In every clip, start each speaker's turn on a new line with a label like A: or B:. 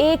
A: 1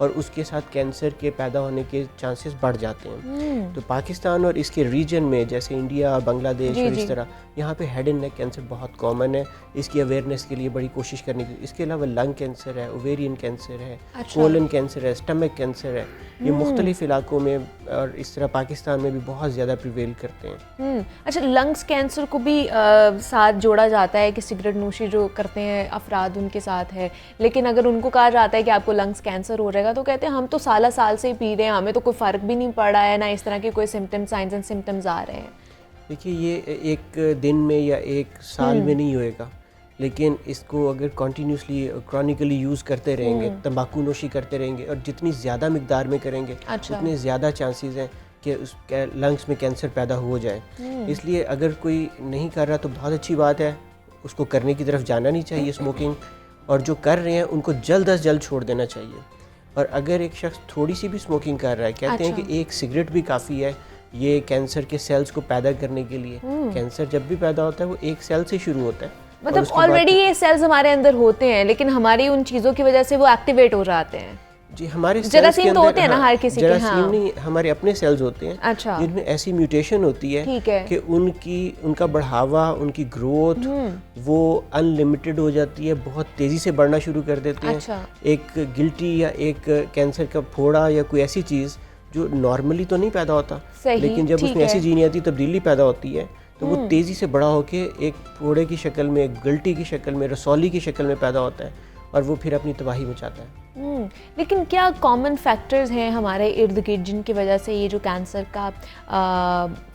B: اور اس کے ساتھ کینسر کے پیدا ہونے کے چانسز بڑھ جاتے ہیں. تو پاکستان اور اس کے ریجن میں جیسے انڈیا، بنگلہ دیش اور اس طرح یہاں پہ ہیڈ اینڈ نیک کینسر بہت کامن ہے. اس کی اویئرنیس کے لیے بڑی کوشش کرنے کی. اس کے علاوہ لنگ کینسر ہے، اوویرین کینسر ہے، کولن کینسر ہے، اسٹمک کینسر ہے. یہ مختلف علاقوں میں اور اس طرح پاکستان میں بھی بہت زیادہ پریویل کرتے ہیں.
A: اچھا، لنگس کینسر کو بھی ساتھ جوڑا جاتا ہے کہ سگریٹ نوشی جو کرتے ہیں افراد ان کے ساتھ ہے، لیکن اگر ان کو کہا جاتا ہے کہ آپ کو لنگس کینسر ہو جائے گا تو کہتے ہیں ہم تو سالہ سال سے ہی پی رہے ہیں، ہمیں تو کوئی فرق بھی نہیں پڑا ہے، نہ اس طرح کے کوئی سمٹمز، سائنز اینڈ سمٹمز آ رہے ہیں.
B: دیکھیے یہ ایک دن میں یا ایک سال میں نہیں ہوئے گا، لیکن اس کو اگر کنٹینیوسلی کرونیکلی یوز کرتے رہیں گے، تمباکو نوشی کرتے رہیں گے اور جتنی زیادہ مقدار میں کریں گے اتنے زیادہ چانسز ہیں کہ اس لنگس میں کینسر پیدا ہو جائے. اس لیے اگر کوئی نہیں کر رہا تو بہت اچھی بات ہے، اس کو کرنے کی طرف جانا نہیں چاہیے اسموکنگ، اور جو کر رہے ہیں ان کو جلد از جلد چھوڑ دینا چاہیے. اور اگر ایک شخص تھوڑی سی بھی اسموکنگ کر رہا ہے، کہتے ہیں کہ ایک سگریٹ بھی کافی ہے یہ کینسر کے سیلز کو پیدا کرنے کے لیے. کینسر جب بھی پیدا ہوتا ہے وہ ایک سیل سے شروع ہوتا ہے،
A: مطلب آلریڈی یہ سیلز ہمارے اندر ہوتے ہیں لیکن ہماری ان چیزوں کی وجہ سے وہ ایکٹیویٹ ہو جاتے ہیں.
B: جی ہمارے
A: جراثیم تو ہوتے ہیں نا ہر کسی کے.
B: جراثیم نہیں، ہمارے اپنے سیلز ہوتے ہیں جن میں ایسی میوٹیشن ہوتی ہے کہ ان کا بڑھاوا، ان کی گروتھ وہ ان لمیٹڈ ہو جاتی ہے، بہت تیزی سے بڑھنا شروع کر دیتے ہیں. ایک گلٹی یا ایک کینسر کا پھوڑا یا کوئی ایسی چیز جو نارملی تو نہیں پیدا ہوتا، لیکن جب اس میں ایسی جینیاتی تبدیلی پیدا ہوتی ہے تو وہ تیزی سے بڑا ہو کے ایک پھوڑے کی شکل میں، ایک گلٹی کی شکل میں، رسولی کی شکل میں پیدا ہوتا ہے اور وہ پھر اپنی تباہی مچاتا ہے.
A: لیکن کیا کامن فیکٹرز ہیں ہمارے ارد گرد جن کی وجہ سے یہ جو کینسر کا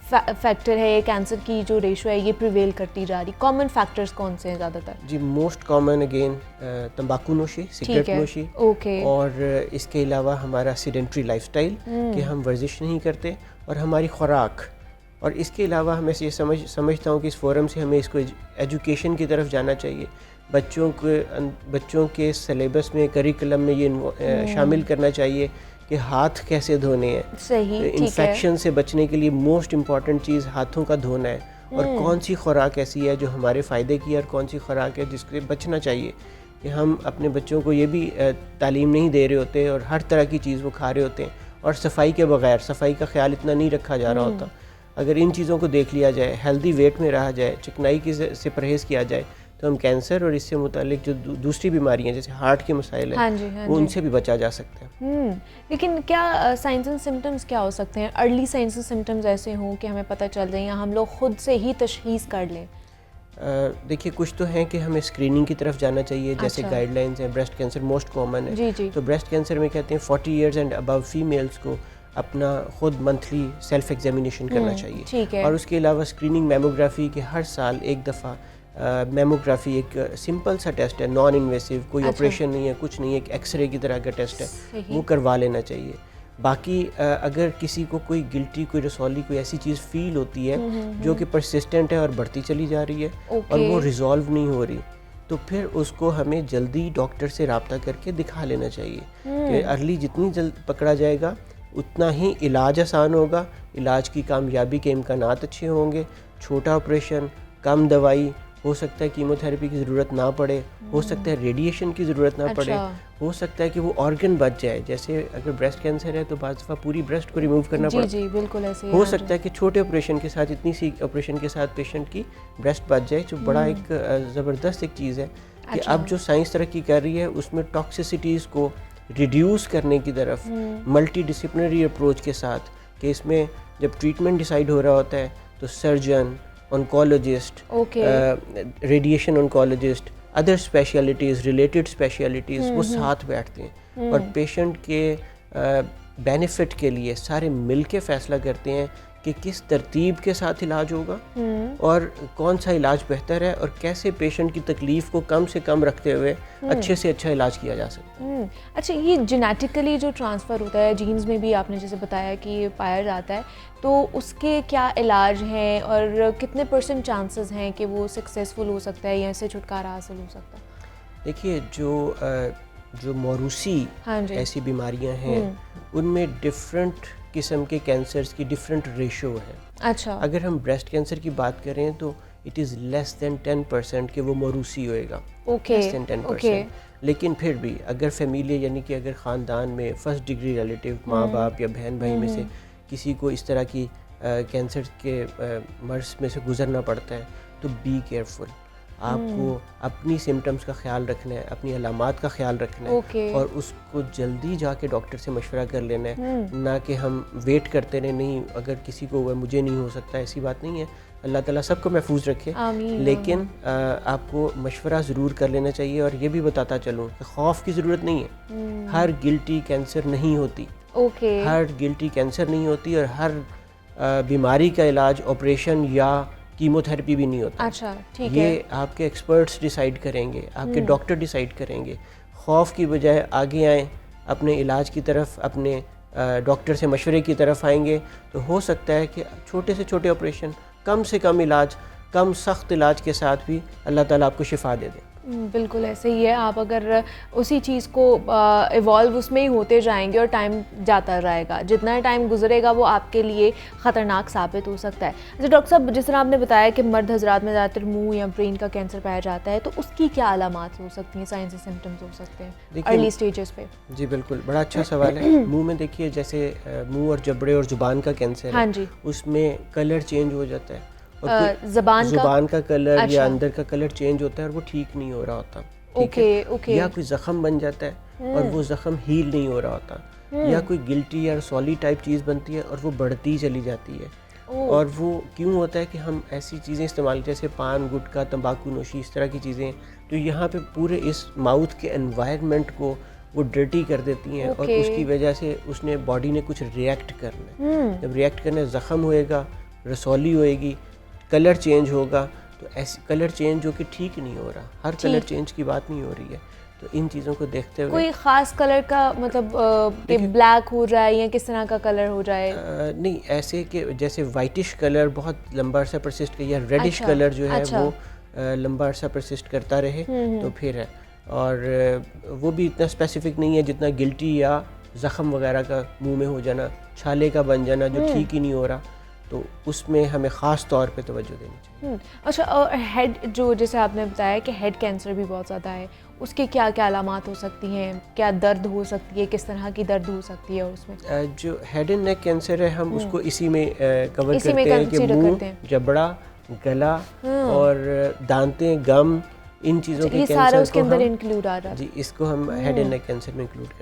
A: فیکٹر ہے، کینسر کی جو ریشو ہے یہ پریویل کرتی جا رہی؟ کامن فیکٹرز کون سے ہیں زیادہ تر؟
B: جی موسٹ کامن اگین تمباکو نوشی، سگریٹ نوشی، اور اس کے علاوہ ہمارا سیڈنٹری لائف سٹائل کہ ہم ورزش نہیں کرتے، اور ہماری خوراک. اور اس کے علاوہ ہمیں یہ سمجھتا ہوں کہ اس فورم سے ہمیں اس کو ایجوکیشن کی طرف جانا چاہیے. بچوں کے سلیبس میں، کریکولم میں یہ شامل کرنا چاہیے کہ ہاتھ کیسے دھونے ہیں. انفیکشن سے بچنے کے لیے موسٹ امپورٹنٹ چیز ہاتھوں کا دھونا ہے، اور کون سی خوراک ایسی ہے جو ہمارے فائدے کی ہے اور کون سی خوراک ہے جس سے بچنا چاہیے. کہ ہم اپنے بچوں کو یہ بھی تعلیم نہیں دے رہے ہوتے اور ہر طرح کی چیز وہ کھا رہے ہوتے ہیں، اور صفائی کے بغیر، صفائی کا خیال اتنا نہیں رکھا جا رہا ہوتا. اگر ان چیزوں کو دیکھ لیا جائے، ہیلدی ویٹ میں رہا جائے، چکنائی سے پرہیز کیا جائے، تو ہم کینسر اور اس سے متعلق جو دوسری بیماریاں جیسے ہارٹ کے مسائل ہیں وہ ان سے بھی بچا جا سکتا ہے.
A: لیکن کیا سائنس اینڈ سمٹمز کیا ہو سکتے ہیں؟ ارلی سائنس اینڈ سمٹمز ایسے ہوں کہ ہمیں پتہ چل جائے یا ہم لوگ خود سے ہی تشخیص کر لیں؟
B: دیکھیے کچھ تو ہیں کہ ہمیں اسکریننگ کی طرف جانا چاہیے، جیسے گائیڈ لائنز ہیں. بریسٹ کینسر موسٹ کامن ہے، تو بریسٹ کینسر میں کہتے ہیں 40 ایئرز اینڈ ابو فیمیلز کو اپنا خود منتھلی سیلف ایگزامینیشن کرنا چاہیے. اور اس کے علاوہ اسکریننگ میموگرافی کہ ہر سال ایک دفعہ میموگرافی ایک سمپل سا ٹیسٹ ہے، نان انویسو، کوئی آپریشن نہیں ہے، کچھ نہیں ہے، ایک ایکس رے کی طرح کا ٹیسٹ ہے، وہ کروا لینا چاہیے. باقی اگر کسی کو کوئی گلٹی، کوئی رسولی، کوئی ایسی چیز فیل ہوتی ہے جو کہ پرسسٹنٹ ہے اور بڑھتی چلی جا رہی ہے اور وہ ریزالو نہیں ہو رہی، تو پھر اس کو ہمیں جلدی ڈاکٹر سے رابطہ کر کے دکھا لینا چاہیے. کہ ارلی جتنی جلد پکڑا جائے گا اتنا ہی علاج آسان ہوگا، علاج کی کامیابی کے امکانات اچھے ہوں گے. چھوٹا آپریشن، کم دوائی، ہو سکتا ہے کیمو تھراپی کی ضرورت نہ پڑے، ہو سکتا ہے ریڈیشن کی ضرورت نہ پڑے، ہو سکتا ہے کہ وہ آرگن بچ جائے. جیسے اگر بریسٹ کینسر ہے تو بعض دفعہ پوری بریسٹ کو ریموو کرنا پڑتا ہے.
A: بالکل ایسے
B: ہو سکتا ہے کہ چھوٹے آپریشن کے ساتھ، اتنی سی آپریشن کے ساتھ پیشنٹ کی بریسٹ بچ جائے، جو بڑا ایک زبردست ایک چیز ہے. کہ اب جو سائنس ترقی کر رہی ہے اس میں ٹاکسیسٹیز کو ریڈیوس کرنے کی طرف ملٹی ڈسپلنری اپروچ کے ساتھ، کہ اس میں جب ٹریٹمنٹ ڈیسائیڈ ہو رہا ہوتا ہے تو surgeon, oncologist, radiation oncologist, other specialties, related specialties وہ ساتھ بیٹھتے ہیں اور پیشنٹ کے بینیفٹ کے لیے سارے مل کے فیصلہ کرتے ہیں کہ کس ترتیب کے ساتھ علاج ہوگا اور کون سا علاج بہتر ہے، اور کیسے پیشنٹ کی تکلیف کو کم سے کم رکھتے ہوئے اچھے سے اچھا علاج کیا جا سکتا ہے.
A: اچھا، یہ جینیٹیکلی جو ٹرانسفر ہوتا ہے، جینز میں بھی آپ نے جیسے بتایا کہ یہ پایا جاتا ہے، تو اس کے کیا علاج ہیں اور کتنے % چانسز ہیں کہ وہ سکسیزفل ہو سکتا ہے یا اس سے چھٹکارا حاصل ہو سکتا ہے؟
B: دیکھیے جو موروثی ایسی بیماریاں ہیں ان میں ڈفرینٹ قسم کے کینسرز کی ڈفرینٹ ریشو ہے.
A: اچھا،
B: اگر ہم بریسٹ کینسر کی بات کریں تو اٹ از لیس دین 10% کہ وہ موروثی ہوئے گا.
A: اوکے
B: لیس دین 10%. لیکن پھر بھی اگر فیملی یعنی کہ اگر خاندان میں فرسٹ ڈگری ریلیٹیو ماں باپ یا بہن بھائی میں سے کسی کو اس طرح کی کینسر کے مرض میں سے گزرنا پڑتا ہے تو بی کیئرفل. آپ کو اپنی سمٹمز کا خیال رکھنا ہے, اپنی علامات کا خیال رکھنا ہے, اور اس کو جلدی جا کے ڈاکٹر سے مشورہ کر لینا ہے, نہ کہ ہم ویٹ کرتے رہیں. نہیں, اگر کسی کو ہوا مجھے نہیں ہو سکتا, ایسی بات نہیں ہے. اللہ تعالیٰ سب کو محفوظ رکھے. لیکن آپ کو مشورہ ضرور کر لینا چاہیے. اور یہ بھی بتاتا چلوں کہ خوف کی ضرورت نہیں ہے. ہر گلٹی کینسر نہیں ہوتی. ہر گلٹی کینسر نہیں ہوتی, اور ہر بیماری کا علاج آپریشن یا کیمو تھراپی بھی نہیں ہوتا.
A: اچھا ٹھیک ہے.
B: یہ آپ کے ایکسپرٹس ڈیسائیڈ کریں گے, آپ کے ڈاکٹر ڈیسائیڈ کریں گے. خوف کی بجائے آگے آئیں, اپنے علاج کی طرف, اپنے ڈاکٹر سے مشورے کی طرف آئیں گے تو ہو سکتا ہے کہ چھوٹے سے چھوٹے آپریشن, کم سے کم علاج, کم سخت علاج کے ساتھ بھی اللہ تعالیٰ آپ کو شفا دے دے.
A: بالکل ایسے ہی ہے. آپ اگر اسی چیز کو ایوالو اس میں ہی ہوتے جائیں گے اور ٹائم جاتا رہے گا, جتنا ٹائم گزرے گا وہ آپ کے لیے خطرناک ثابت ہو سکتا ہے. اچھا ڈاکٹر صاحب, جس طرح آپ نے بتایا کہ مرد حضرات میں زیادہ تر منہ یا برین کا کینسر پایا جاتا ہے, تو اس کی کیا علامات ہو سکتی ہیں, سائنس سمٹمز ہو سکتے ہیں ارلی اسٹیجز پہ؟
B: جی بالکل, بڑا اچھا سوال ہے. منہ میں دیکھیے, جیسے منہ اور جبڑے اور زبان کا کینسر ہے, اس میں کلر چینج ہو جاتا ہے, زبان کا کلر یا اندر کا کلر چینج ہوتا ہے اور وہ ٹھیک نہیں ہو رہا ہوتا. یا کوئی زخم بن جاتا ہے اور وہ زخم ہیل نہیں ہو رہا ہوتا, یا کوئی گلٹی یا سولی ٹائپ چیز بنتی ہے اور وہ بڑھتی چلی جاتی ہے. اور وہ کیوں ہوتا ہے کہ ہم ایسی چیزیں استعمال, جیسے پان, گٹکا, تمباکو نوشی, اس طرح کی چیزیں جو یہاں پہ پورے اس ماؤتھ کے انوائرمنٹ کو وہ ڈرٹی کر دیتی ہیں, اور اس کی وجہ سے اس نے باڈی نے کچھ ریئیکٹ کرنا ہے. جب ریئیکٹ کرنا ہے, زخم ہوئے گا, رسولی ہوئے گی, کلر چینج ہوگا. تو ایسی کلر چینج جو کہ ٹھیک نہیں ہو رہا, ہر کلر چینج کی بات نہیں ہو رہی ہے. تو ان چیزوں کو دیکھتے ہوئے
A: کوئی خاص کلر کا مطلب کہ بلیک ہو جائے یا کس طرح کا کلر ہو جائے؟
B: نہیں, ایسے کہ جیسے وائٹش کلر بہت لمبا عرصہ پرسسٹ کر, یا ریڈش کلر جو ہے وہ لمبا عرصہ پرسسٹ کرتا رہے تو پھر ہے. اور وہ بھی اتنا اسپیسیفک نہیں ہے جتنا گلٹی یا زخم وغیرہ کا منہ میں ہو جانا, چھالے کا بن جانا جو ٹھیک ہی نہیں ہو رہا, تو اس میں ہمیں خاص طور پہ توجہ دینی چاہیے.
A: اچھا, اور ہیڈ جو جیسے آپ نے بتایا کہ ہیڈ کینسر بھی بہت زیادہ ہے, اس کے کیا کیا علامات ہو سکتی ہیں, کیا درد ہو سکتی ہے, کس طرح کی درد ہو سکتی ہے اس میں؟
B: جو ہیڈ اینڈ نیک کینسر ہے ہم اس کو اسی میں کور کرتے ہیں کہ منہ, جبڑا, گلا اور دانتیں, گم, ان چیزوں کے
A: کینسر اس کے اندر انکلوڈ آ رہا ہے.
B: جی, اس کو ہم ہیڈ اینڈ نیک کینسر میں انکلوڈ کرتے ہیں.